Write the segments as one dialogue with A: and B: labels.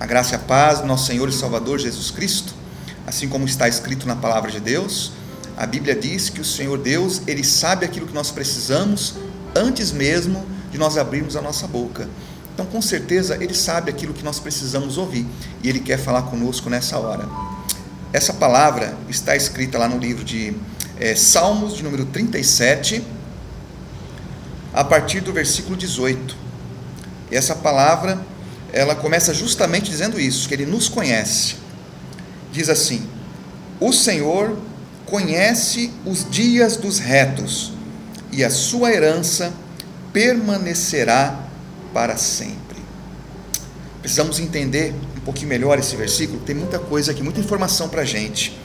A: A graça e a paz do nosso Senhor e Salvador Jesus Cristo, assim como está escrito na palavra de Deus, a Bíblia diz que o Senhor Deus, Ele sabe aquilo que nós precisamos antes mesmo de nós abrirmos a nossa boca. Então, com certeza, Ele sabe aquilo que nós precisamos ouvir e Ele quer falar conosco nessa hora. Essa palavra está escrita lá no livro de Salmos, de número 37, a partir do versículo 18. E essa palavra, ela começa justamente dizendo isso, que Ele nos conhece. Diz assim: o Senhor conhece os dias dos retos, e a sua herança permanecerá para sempre. Precisamos entender um pouquinho melhor esse versículo, tem muita coisa aqui, muita informação para a gente.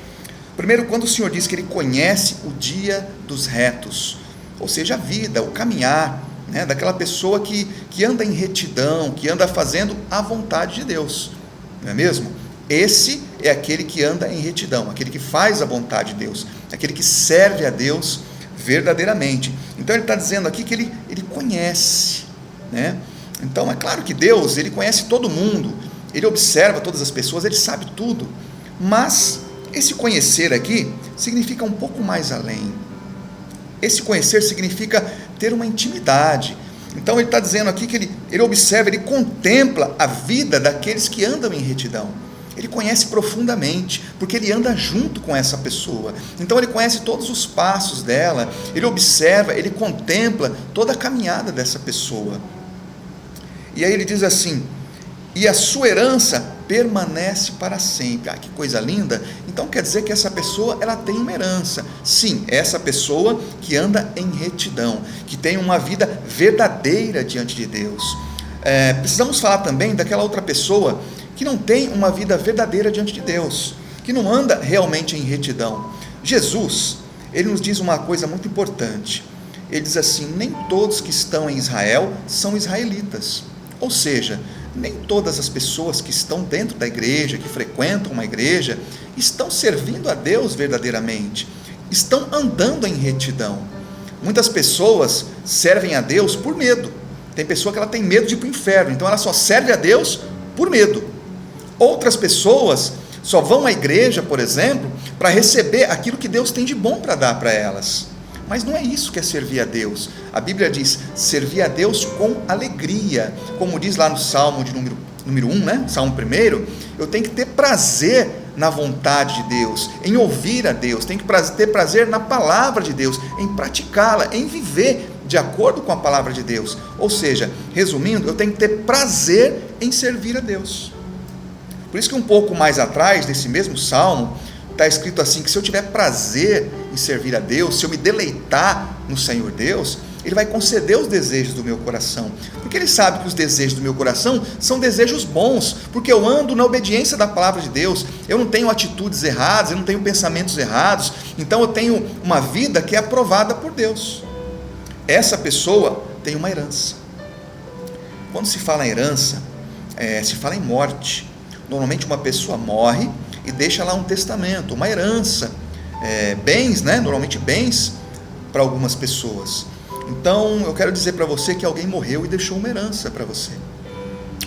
A: Primeiro, quando o Senhor diz que Ele conhece o dia dos retos, ou seja, a vida, o caminhar, daquela pessoa que anda em retidão, que anda fazendo a vontade de Deus, não é mesmo? Esse é aquele que anda em retidão, aquele que faz a vontade de Deus, aquele que serve a Deus verdadeiramente. Então ele está dizendo aqui que ele conhece, Então é claro que Deus, Ele conhece todo mundo, Ele observa todas as pessoas, Ele sabe tudo, mas esse conhecer aqui significa um pouco mais além. Esse conhecer significa ter uma intimidade. Então ele está dizendo aqui que ele observa, ele contempla a vida daqueles que andam em retidão. Ele conhece profundamente, porque ele anda junto com essa pessoa. Então ele conhece todos os passos dela, ele observa, ele contempla toda a caminhada dessa pessoa. E aí ele diz assim: e a sua herança permanece para sempre. Que coisa linda! Então quer dizer que essa pessoa, ela tem uma herança. Sim, essa pessoa que anda em retidão, que tem uma vida verdadeira diante de Deus. Precisamos falar também daquela outra pessoa que não tem uma vida verdadeira diante de Deus, que não anda realmente em retidão. Jesus, Ele nos diz uma coisa muito importante. Ele diz assim: nem todos que estão em Israel são israelitas. Ou seja, nem todas as pessoas que estão dentro da igreja, que frequentam uma igreja, estão servindo a Deus verdadeiramente, estão andando em retidão. Muitas pessoas servem a Deus por medo. Tem pessoa que ela tem medo de ir para o inferno, então ela só serve a Deus por medo. Outras pessoas só vão à igreja, por exemplo, para receber aquilo que Deus tem de bom para dar para elas. Mas não é isso que é servir a Deus. A Bíblia diz: servir a Deus com alegria. Como diz lá no Salmo de número 1, Salmo 1, eu tenho que ter prazer na vontade de Deus, em ouvir a Deus, tenho que ter prazer na palavra de Deus, em praticá-la, em viver de acordo com a palavra de Deus. Ou seja, resumindo, eu tenho que ter prazer em servir a Deus. Por isso que um pouco mais atrás, desse mesmo Salmo, está escrito assim, que se eu tiver prazer em servir a Deus, se eu me deleitar no Senhor Deus, Ele vai conceder os desejos do meu coração, porque Ele sabe que os desejos do meu coração são desejos bons, porque eu ando na obediência da palavra de Deus, eu não tenho atitudes erradas, eu não tenho pensamentos errados, então eu tenho uma vida que é aprovada por Deus. Essa pessoa tem uma herança. Quando se fala em herança, se fala em morte. Normalmente uma pessoa morre e deixa lá um testamento, uma herança, bens, normalmente bens para algumas pessoas. Então eu quero dizer para você que alguém morreu e deixou uma herança para você,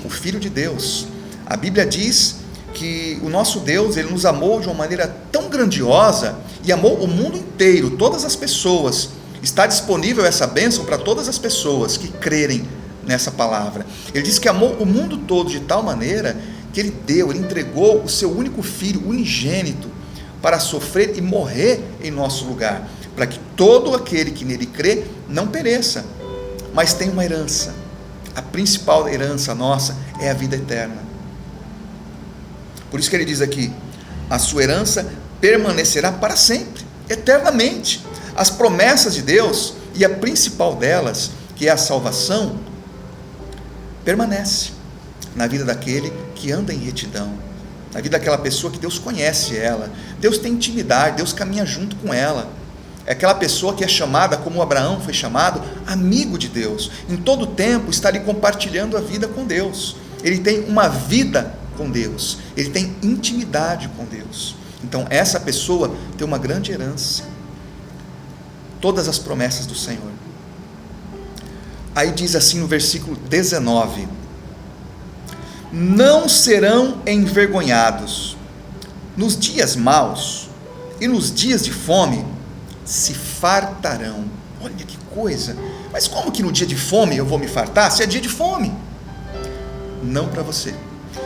A: o Filho de Deus. A Bíblia diz que o nosso Deus, Ele nos amou de uma maneira tão grandiosa, e amou o mundo inteiro, todas as pessoas. Está disponível essa bênção para todas as pessoas que crerem nessa palavra. Ele diz que amou o mundo todo de tal maneira que Ele entregou o seu único Filho, unigênito, para sofrer e morrer em nosso lugar, para que todo aquele que nele crê não pereça, mas tenha uma herança. A principal herança nossa é a vida eterna. Por isso que ele diz aqui: a sua herança permanecerá para sempre, eternamente. As promessas de Deus, e a principal delas, que é a salvação, permanece na vida daquele que anda em retidão, na vida daquela pessoa que Deus conhece ela, Deus tem intimidade, Deus caminha junto com ela. É aquela pessoa que é chamada, como Abraão foi chamado, amigo de Deus. Em todo tempo está ali compartilhando a vida com Deus. Ele tem uma vida com Deus, ele tem intimidade com Deus. Então essa pessoa tem uma grande herança, todas as promessas do Senhor. Aí diz assim no versículo 19: não serão envergonhados. Nos dias maus e nos dias de fome se fartarão. Olha que coisa! Mas como que no dia de fome eu vou me fartar, se é dia de fome? Não para você.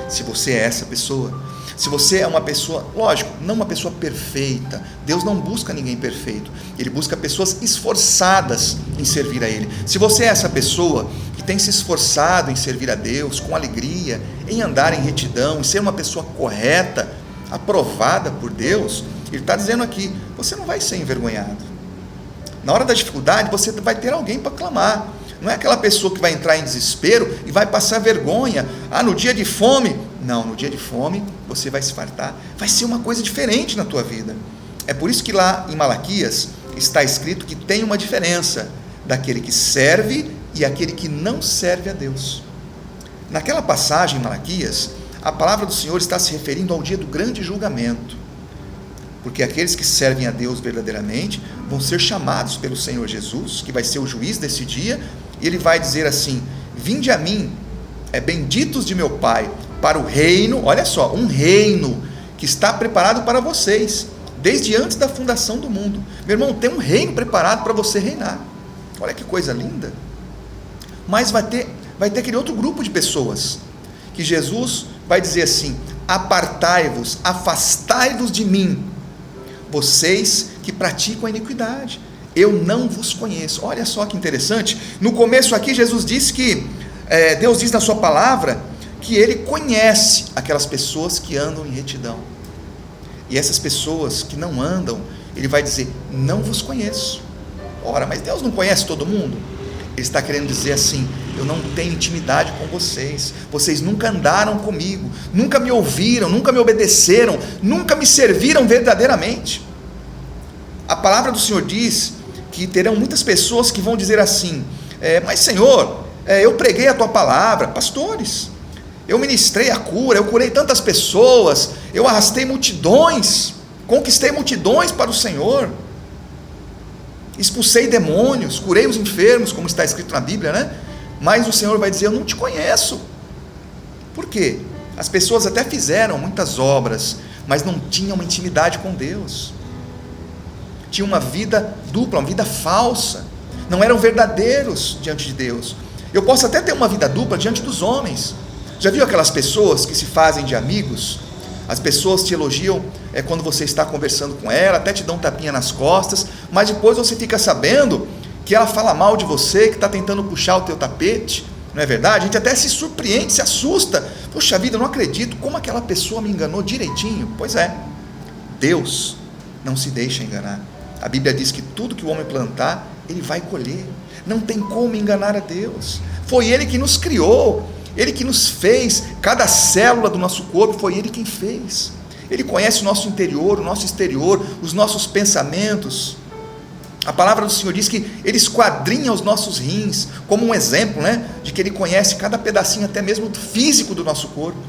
A: Se você é essa pessoa, se você é uma pessoa, lógico, não uma pessoa perfeita, Deus não busca ninguém perfeito, Ele busca pessoas esforçadas em servir a Ele. Se você é essa pessoa que tem se esforçado em servir a Deus, com alegria, em andar em retidão, em ser uma pessoa correta, aprovada por Deus, Ele está dizendo aqui, você não vai ser envergonhado. Na hora da dificuldade, você vai ter alguém para clamar. Não é aquela pessoa que vai entrar em desespero e vai passar vergonha. No dia de fome. Não, no dia de fome você vai se fartar. Vai ser uma coisa diferente na tua vida. É por isso que lá em Malaquias está escrito que tem uma diferença daquele que serve e aquele que não serve a Deus. Naquela passagem em Malaquias, a palavra do Senhor está se referindo ao dia do grande julgamento. Porque aqueles que servem a Deus verdadeiramente vão ser chamados pelo Senhor Jesus, que vai ser o juiz desse dia, e Ele vai dizer assim: vinde a mim, benditos de meu Pai, para o reino, olha só, um reino que está preparado para vocês, desde antes da fundação do mundo. Meu irmão, tem um reino preparado para você reinar. Olha que coisa linda. Mas vai ter aquele outro grupo de pessoas, que Jesus vai dizer assim: apartai-vos, afastai-vos de mim, vocês que praticam a iniquidade, eu não vos conheço. Olha só que interessante, no começo aqui Jesus disse que, Deus diz na sua palavra, que Ele conhece aquelas pessoas que andam em retidão, e essas pessoas que não andam, Ele vai dizer, não vos conheço. Ora, mas Deus não conhece todo mundo? Ele está querendo dizer assim, eu não tenho intimidade com vocês, vocês nunca andaram comigo, nunca me ouviram, nunca me obedeceram, nunca me serviram verdadeiramente. A palavra do Senhor diz que terão muitas pessoas que vão dizer assim, mas Senhor, eu preguei a tua palavra, pastores, eu ministrei a cura, eu curei tantas pessoas, eu arrastei multidões, conquistei multidões para o Senhor, expulsei demônios, curei os enfermos, como está escrito na Bíblia, né? Mas o Senhor vai dizer, eu não te conheço. Por quê? As pessoas até fizeram muitas obras, mas não tinham uma intimidade com Deus, tinham uma vida dupla, uma vida falsa, não eram verdadeiros diante de Deus. Eu posso até ter uma vida dupla diante dos homens. Já viu aquelas pessoas que se fazem de amigos? As pessoas te elogiam quando você está conversando com ela, até te dão um tapinha nas costas, mas depois você fica sabendo que ela fala mal de você, que está tentando puxar o teu tapete, não é verdade? A gente até se surpreende, se assusta, poxa vida, eu não acredito, como aquela pessoa me enganou direitinho. Pois é, Deus não se deixa enganar. A Bíblia diz que tudo que o homem plantar, ele vai colher. Não tem como enganar a Deus. Foi Ele que nos criou, Ele que nos fez, cada célula do nosso corpo foi Ele quem fez. Ele conhece o nosso interior, o nosso exterior, os nossos pensamentos. A palavra do Senhor diz que Ele esquadrinha os nossos rins, como um exemplo, né, de que Ele conhece cada pedacinho, até mesmo físico do nosso corpo,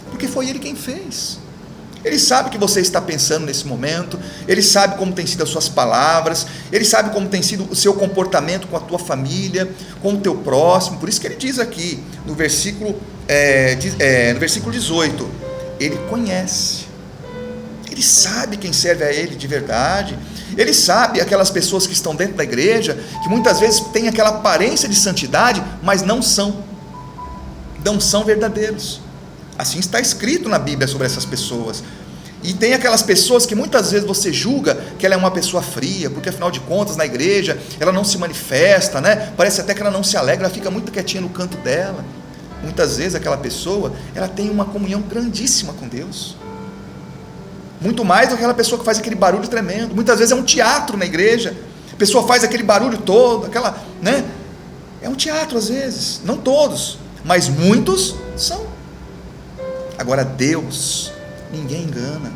A: porque foi Ele quem fez. Ele sabe o que você está pensando nesse momento, Ele sabe como tem sido as suas palavras, Ele sabe como tem sido o seu comportamento com a tua família, com o teu próximo. Por isso que Ele diz aqui, no versículo 18, Ele conhece, Ele sabe quem serve a Ele de verdade, Ele sabe aquelas pessoas que estão dentro da igreja, que muitas vezes têm aquela aparência de santidade, mas não são verdadeiros. Assim está escrito na Bíblia sobre essas pessoas. E tem aquelas pessoas que muitas vezes você julga que ela é uma pessoa fria, porque afinal de contas na igreja ela não se manifesta, né? Parece até que ela não se alegra, ela fica muito quietinha no canto dela. Muitas vezes aquela pessoa, ela tem uma comunhão grandíssima com Deus, muito mais do que aquela pessoa que faz aquele barulho tremendo. Muitas vezes é um teatro na igreja, a pessoa faz aquele barulho todo, né? É um teatro às vezes, não todos, mas muitos são. Agora Deus, ninguém engana.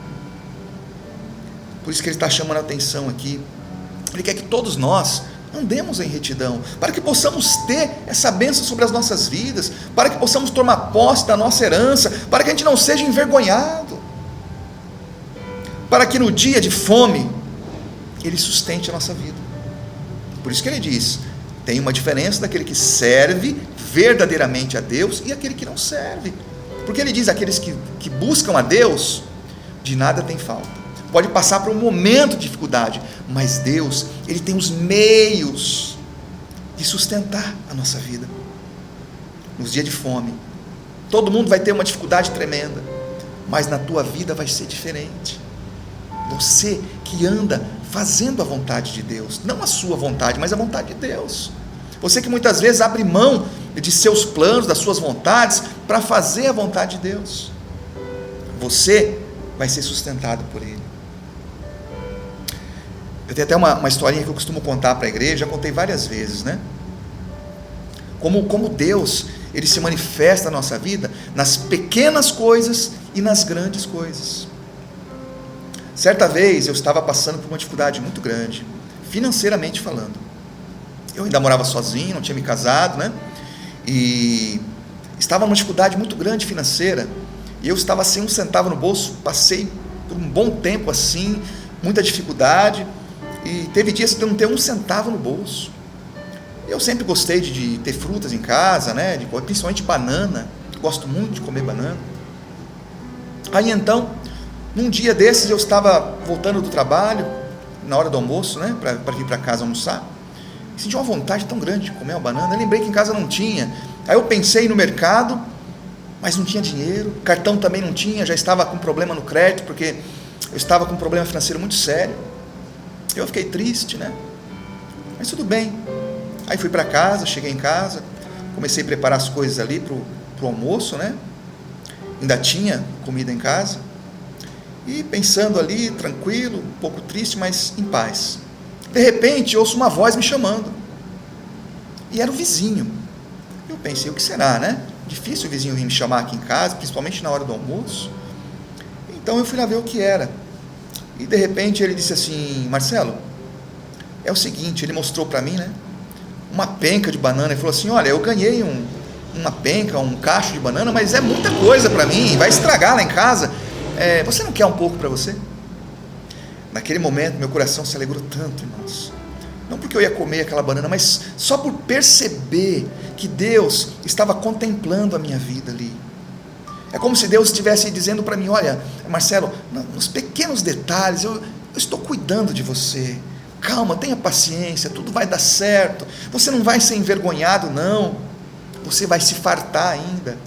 A: Por isso que Ele está chamando a atenção aqui. Ele quer que todos nós andemos em retidão, para que possamos ter essa bênção sobre as nossas vidas, para que possamos tomar posse da nossa herança, para que a gente não seja envergonhado, para que no dia de fome Ele sustente a nossa vida. Por isso que Ele diz, tem uma diferença daquele que serve verdadeiramente a Deus e aquele que não serve. Porque ele diz: aqueles que buscam a Deus, de nada tem falta. Pode passar por um momento de dificuldade, mas Deus, Ele tem os meios de sustentar a nossa vida. Nos dias de fome, todo mundo vai ter uma dificuldade tremenda, mas na tua vida vai ser diferente. Você que anda fazendo a vontade de Deus, não a sua vontade, mas a vontade de Deus. Você que muitas vezes abre mão de seus planos, das suas vontades, para fazer a vontade de Deus. Você vai ser sustentado por Ele. Eu tenho até uma historinha que eu costumo contar para a igreja, já contei várias vezes, né? Como Deus, Ele se manifesta na nossa vida, nas pequenas coisas e nas grandes coisas. Certa vez eu estava passando por uma dificuldade muito grande, financeiramente falando. Eu ainda morava sozinho, não tinha me casado, né? E estava numa dificuldade muito grande financeira, e eu estava sem um centavo no bolso. Passei por um bom tempo assim, muita dificuldade, e teve dias que eu não tenho um centavo no bolso. Eu sempre gostei de ter frutas em casa, né? Principalmente banana, gosto muito de comer banana. Aí então, num dia desses, eu estava voltando do trabalho, na hora do almoço, né? Para vir para casa almoçar. Senti uma vontade tão grande de comer uma banana. Eu lembrei que em casa não tinha. Aí eu pensei no mercado, mas não tinha dinheiro. Cartão também não tinha. Já estava com problema no crédito, porque eu estava com um problema financeiro muito sério. Eu fiquei triste, né? Mas tudo bem. Aí fui para casa, cheguei em casa, comecei a preparar as coisas ali para o almoço, né? Ainda tinha comida em casa. E pensando ali, tranquilo, um pouco triste, mas em paz. De repente, ouço uma voz me chamando. E era o vizinho. Eu pensei: o que será, né? Difícil o vizinho vir me chamar aqui em casa, principalmente na hora do almoço. Então eu fui lá ver o que era. E de repente ele disse assim: Marcelo, é o seguinte, ele mostrou para mim, né? Uma penca de banana. Ele falou assim: olha, eu ganhei uma penca, um cacho de banana, mas é muita coisa para mim, vai estragar lá em casa. Você não quer um pouco para você? Naquele momento, meu coração se alegrou tanto, irmãos. Não porque eu ia comer aquela banana, mas só por perceber que Deus estava contemplando a minha vida ali. É como se Deus estivesse dizendo para mim: olha, Marcelo, nos pequenos detalhes, eu estou cuidando de você. Calma, tenha paciência, tudo vai dar certo. Você não vai ser envergonhado, não. Você vai se fartar ainda.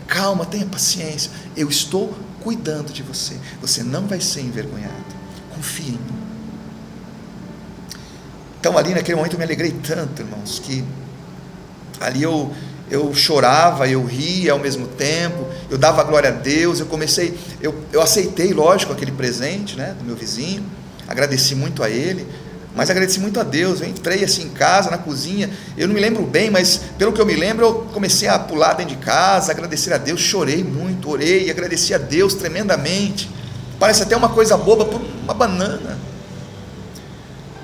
A: Calma, tenha paciência. Eu estou cuidando de você. Você não vai ser envergonhado. Confia em mim. Então ali naquele momento eu me alegrei tanto, irmãos, que ali eu chorava, eu ria ao mesmo tempo, eu dava glória a Deus. Eu aceitei, lógico, aquele presente, né, do meu vizinho, agradeci muito a ele, mas agradeci muito a Deus. Eu entrei assim em casa, na cozinha, eu não me lembro bem, mas pelo que eu me lembro, eu comecei a pular dentro de casa, agradecer a Deus, chorei muito, orei e agradeci a Deus tremendamente. Parece até uma coisa boba, por uma banana,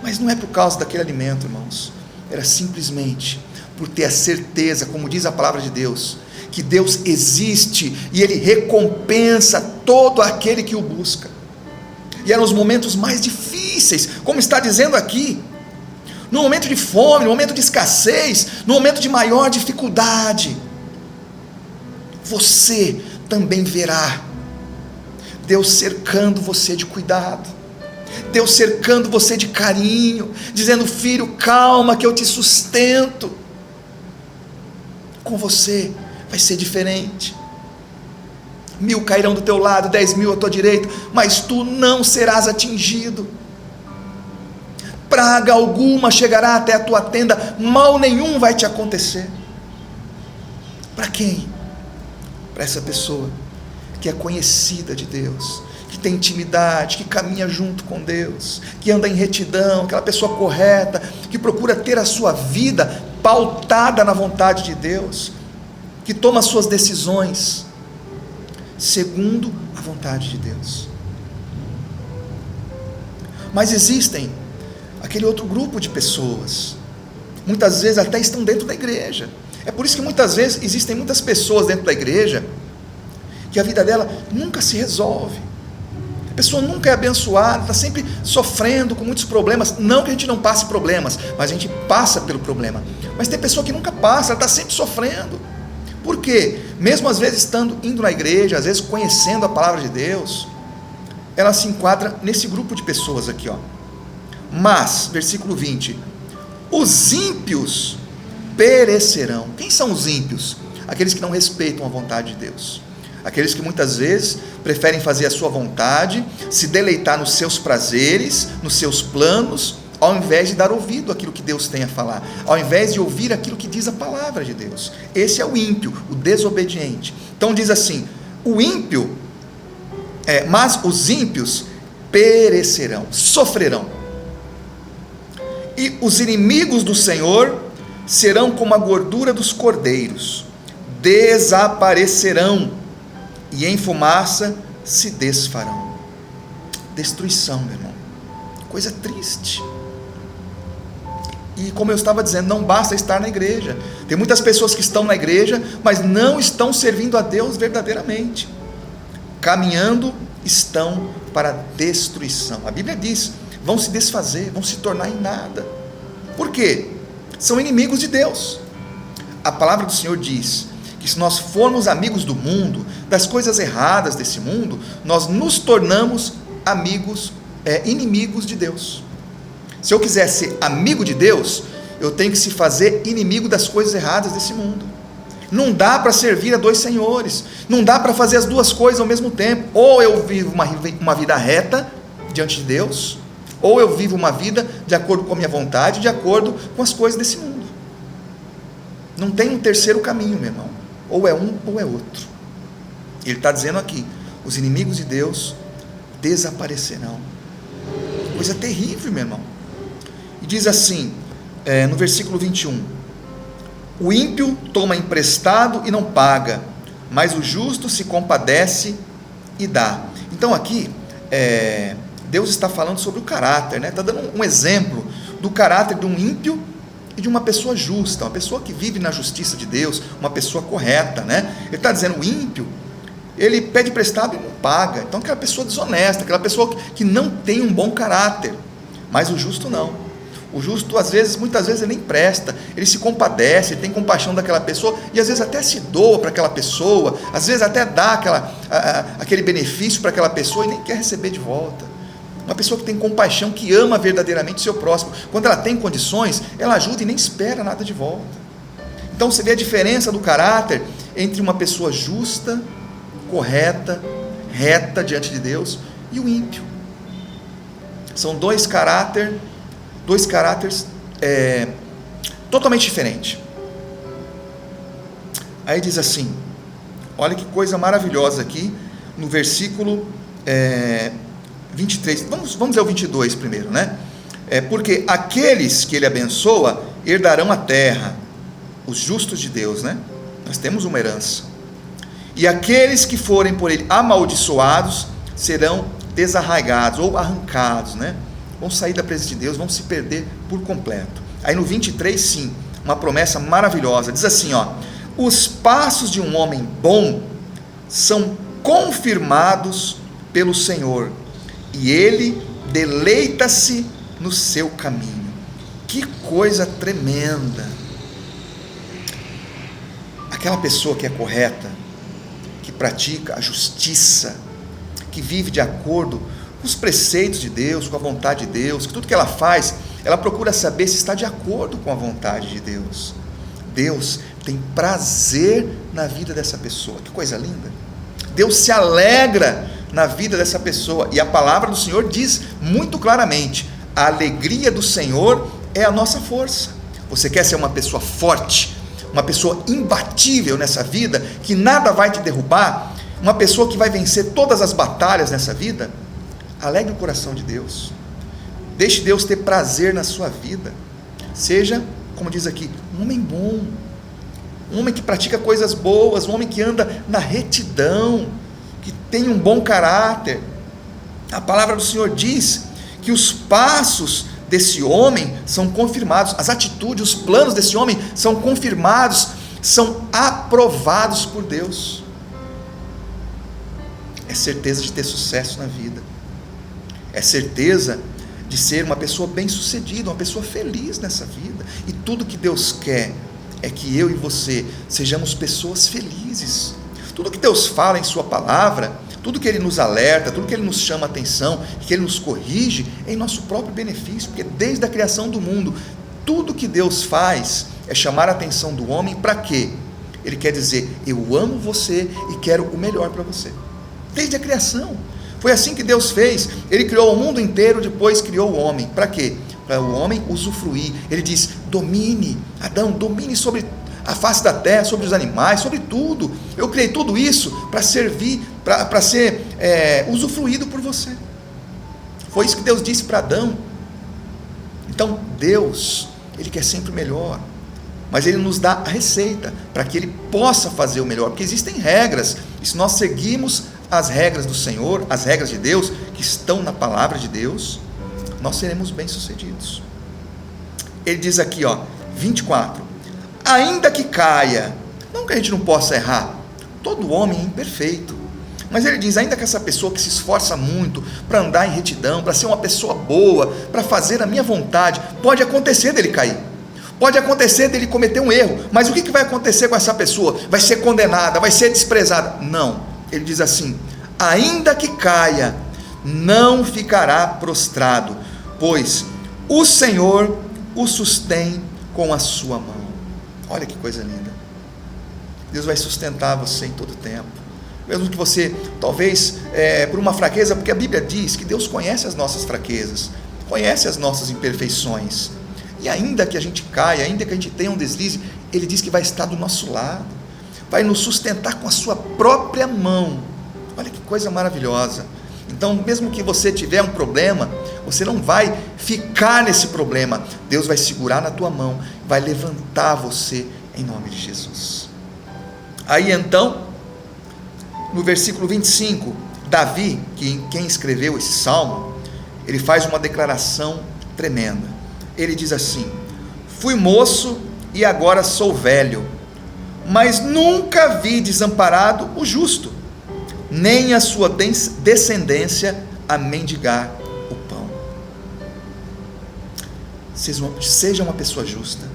A: mas não é por causa daquele alimento, irmãos. Era simplesmente por ter a certeza, como diz a palavra de Deus, que Deus existe e Ele recompensa todo aquele que o busca. E eram os momentos mais difíceis, como está dizendo aqui, no momento de fome, no momento de escassez, no momento de maior dificuldade, você também verá Deus cercando você de cuidado, Deus cercando você de carinho, dizendo: filho, calma que eu te sustento. Com você vai ser diferente. 1000 cairão do teu lado, 10.000 à tua direita, mas tu não serás atingido. Praga alguma chegará até a tua tenda, mal nenhum vai te acontecer. Para quem? Para essa pessoa que é conhecida de Deus, que tem intimidade, que caminha junto com Deus, que anda em retidão, aquela pessoa correta, que procura ter a sua vida pautada na vontade de Deus, que toma as suas decisões segundo a vontade de Deus. Mas existem aquele outro grupo de pessoas, muitas vezes até estão dentro da igreja. É por isso que muitas vezes existem muitas pessoas dentro da igreja que a vida dela nunca se resolve. A pessoa nunca é abençoada, está sempre sofrendo com muitos problemas. Não que a gente não passe problemas, mas a gente passa pelo problema. Mas tem pessoa que nunca passa, ela está sempre sofrendo. Por quê? mesmo às vezes indo na igreja, às vezes conhecendo a palavra de Deus, ela se enquadra nesse grupo de pessoas aqui, ó. Mas, versículo 20, os ímpios perecerão. Quem são os ímpios? Aqueles que não respeitam a vontade de Deus, aqueles que muitas vezes preferem fazer a sua vontade, se deleitar nos seus prazeres, nos seus planos, ao invés de dar ouvido àquilo que Deus tem a falar, ao invés de ouvir aquilo que diz a palavra de Deus. Esse é o ímpio, o desobediente. Então diz assim, o ímpio, mas os ímpios perecerão, sofrerão, e os inimigos do Senhor serão como a gordura dos cordeiros, desaparecerão, e em fumaça se desfarão. Destruição, meu irmão, coisa triste. E como eu estava dizendo, não basta estar na igreja. Tem muitas pessoas que estão na igreja, mas não estão servindo a Deus verdadeiramente, caminhando estão para a destruição. A Bíblia diz, vão se desfazer, vão se tornar em nada. Por quê? São inimigos de Deus. A palavra do Senhor diz que se nós formos amigos do mundo, das coisas erradas desse mundo, nós nos tornamos inimigos de Deus. Se eu quiser ser amigo de Deus, eu tenho que se fazer inimigo das coisas erradas desse mundo. Não dá para servir a dois senhores, não dá para fazer as duas coisas ao mesmo tempo. Ou eu vivo uma vida reta diante de Deus, ou eu vivo uma vida de acordo com a minha vontade, de acordo com as coisas desse mundo. Não tem um terceiro caminho, meu irmão. Ou é um ou é outro. Ele está dizendo aqui, os inimigos de Deus desaparecerão. Coisa terrível, meu irmão. E diz assim, no versículo 21, o ímpio toma emprestado e não paga, mas o justo se compadece e dá. Então aqui, Deus está falando sobre o caráter, né? Está dando um exemplo do caráter de um ímpio e de uma pessoa justa, uma pessoa que vive na justiça de Deus, uma pessoa correta, né? Ele está dizendo, o ímpio, ele pede emprestado e não paga. Então aquela pessoa desonesta, aquela pessoa que não tem um bom caráter. Mas o justo não. O justo, muitas vezes ele nem presta, ele se compadece, ele tem compaixão daquela pessoa, e às vezes até se doa para aquela pessoa, às vezes até dá aquele benefício para aquela pessoa e nem quer receber de volta. Uma pessoa que tem compaixão, que ama verdadeiramente o seu próximo, quando ela tem condições, ela ajuda e nem espera nada de volta. Então você vê a diferença do caráter entre uma pessoa justa, correta, reta diante de Deus, e o ímpio. São dois caráteres totalmente diferentes. Aí diz assim, olha que coisa maravilhosa aqui, no versículo 23, vamos ao 22 primeiro, né? Porque aqueles que ele abençoa herdarão a terra, os justos de Deus, né? Nós temos uma herança. E aqueles que forem por ele amaldiçoados serão desarraigados ou arrancados, né? Vão sair da presença de Deus, vão se perder por completo. Aí no 23, sim, uma promessa maravilhosa, diz assim, ó, os passos de um homem bom são confirmados pelo Senhor, e ele deleita-se no seu caminho. Que coisa tremenda! Aquela pessoa que é correta, que pratica a justiça, que vive de acordo com os preceitos de Deus, com a vontade de Deus, que tudo que ela faz, ela procura saber se está de acordo com a vontade de Deus. Deus tem prazer na vida dessa pessoa. Que coisa linda! Deus se alegra na vida dessa pessoa, e a palavra do Senhor diz muito claramente, a alegria do Senhor é a nossa força. Você quer ser uma pessoa forte, uma pessoa imbatível nessa vida, que nada vai te derrubar, uma pessoa que vai vencer todas as batalhas nessa vida? Alegre o coração de Deus, deixe Deus ter prazer na sua vida, seja, como diz aqui, um homem bom, um homem que pratica coisas boas, um homem que anda na retidão, que tem um bom caráter. A palavra do Senhor diz que os passos desse homem são confirmados, as atitudes, os planos desse homem são confirmados, são aprovados por Deus. É certeza de ter sucesso na vida, é certeza de ser uma pessoa bem-sucedida, uma pessoa feliz nessa vida, e tudo que Deus quer é que eu e você sejamos pessoas felizes. Tudo que Deus fala em sua palavra, tudo que Ele nos alerta, tudo que Ele nos chama a atenção, que Ele nos corrige, é em nosso próprio benefício, porque desde a criação do mundo, tudo que Deus faz é chamar a atenção do homem para quê? Ele quer dizer, eu amo você e quero o melhor para você. Desde a criação, foi assim que Deus fez. Ele criou o mundo inteiro, depois criou o homem, para quê? Para o homem usufruir. Ele diz, domine, Adão, domine sobre a face da terra, sobre os animais, sobre tudo. Eu criei tudo isso para servir, para ser usufruído por você. Foi isso que Deus disse para Adão. Então Deus, Ele quer sempre o melhor, mas Ele nos dá a receita para que Ele possa fazer o melhor, porque existem regras, e se nós seguirmos as regras do Senhor, as regras de Deus, que estão na palavra de Deus, nós seremos bem-sucedidos. Ele diz aqui, 24, ainda que caia, não que a gente não possa errar, todo homem é imperfeito, mas ele diz, ainda que essa pessoa que se esforça muito para andar em retidão, para ser uma pessoa boa, para fazer a minha vontade, pode acontecer dele cair, pode acontecer dele cometer um erro, mas o que vai acontecer com essa pessoa? Vai ser condenada, vai ser desprezada? Não, ele diz assim, ainda que caia, não ficará prostrado, pois o Senhor o sustém com a sua mão. Olha que coisa linda. Deus vai sustentar você em todo o tempo, mesmo que você, talvez, por uma fraqueza, porque a Bíblia diz que Deus conhece as nossas fraquezas, conhece as nossas imperfeições, e ainda que a gente caia, ainda que a gente tenha um deslize, Ele diz que vai estar do nosso lado, vai nos sustentar com a sua própria mão. Olha que coisa maravilhosa. Então, mesmo que você tiver um problema, você não vai ficar nesse problema, Deus vai segurar na tua mão, vai levantar você em nome de Jesus. Aí então, no versículo 25, Davi, quem escreveu esse salmo, ele faz uma declaração tremenda. Ele diz assim, fui moço e agora sou velho, mas nunca vi desamparado o justo, nem a sua descendência a mendigar o pão. Seja uma pessoa justa.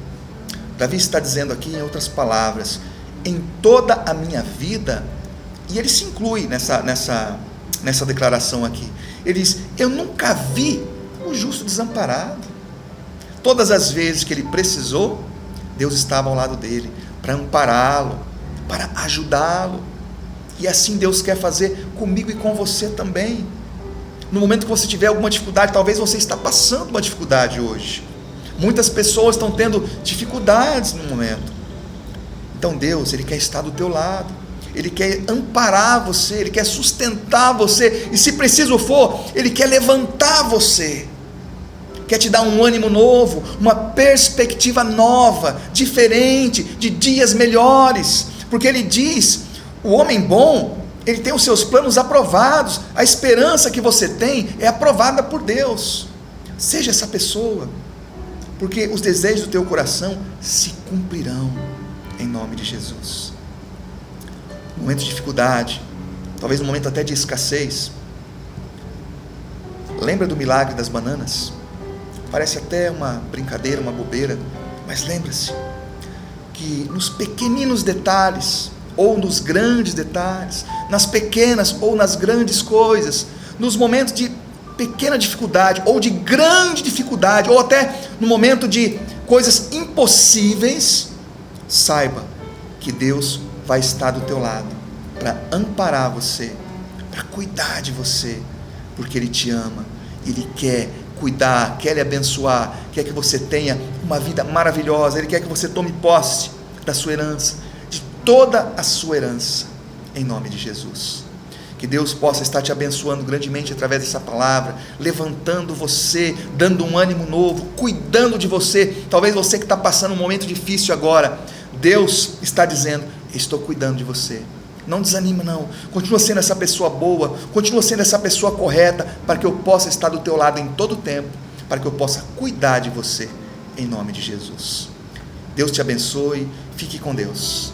A: Davi está dizendo aqui, em outras palavras, em toda a minha vida, e ele se inclui nessa declaração aqui, ele diz, eu nunca vi o justo desamparado. Todas as vezes que ele precisou, Deus estava ao lado dele, para ampará-lo, para ajudá-lo, e assim Deus quer fazer comigo e com você também. No momento que você tiver alguma dificuldade, talvez você está passando uma dificuldade hoje, muitas pessoas estão tendo dificuldades no momento, então Deus, Ele quer estar do teu lado, Ele quer amparar você, Ele quer sustentar você, e se preciso for, Ele quer levantar você, quer te dar um ânimo novo, uma perspectiva nova, diferente, de dias melhores, porque Ele diz, o homem bom, ele tem os seus planos aprovados, a esperança que você tem é aprovada por Deus. Seja essa pessoa, porque os desejos do teu coração se cumprirão, em nome de Jesus. No momento de dificuldade, talvez no momento até de escassez, lembra do milagre das bananas? Parece até uma brincadeira, uma bobeira, mas lembra-se que nos pequeninos detalhes, ou nos grandes detalhes, nas pequenas ou nas grandes coisas, nos momentos de pequena dificuldade, ou de grande dificuldade, ou até no momento de coisas impossíveis, saiba que Deus vai estar do teu lado, para amparar você, para cuidar de você, porque Ele te ama, Ele quer cuidar, quer lhe abençoar, quer que você tenha uma vida maravilhosa, Ele quer que você tome posse da sua herança, toda a sua herança, em nome de Jesus. Que Deus possa estar te abençoando grandemente através dessa palavra, levantando você, dando um ânimo novo, cuidando de você. Talvez você que está passando um momento difícil agora, Deus está dizendo, estou cuidando de você. Não desanima não, continua sendo essa pessoa boa, continua sendo essa pessoa correta, para que eu possa estar do teu lado em todo o tempo, para que eu possa cuidar de você, em nome de Jesus. Deus te abençoe, fique com Deus.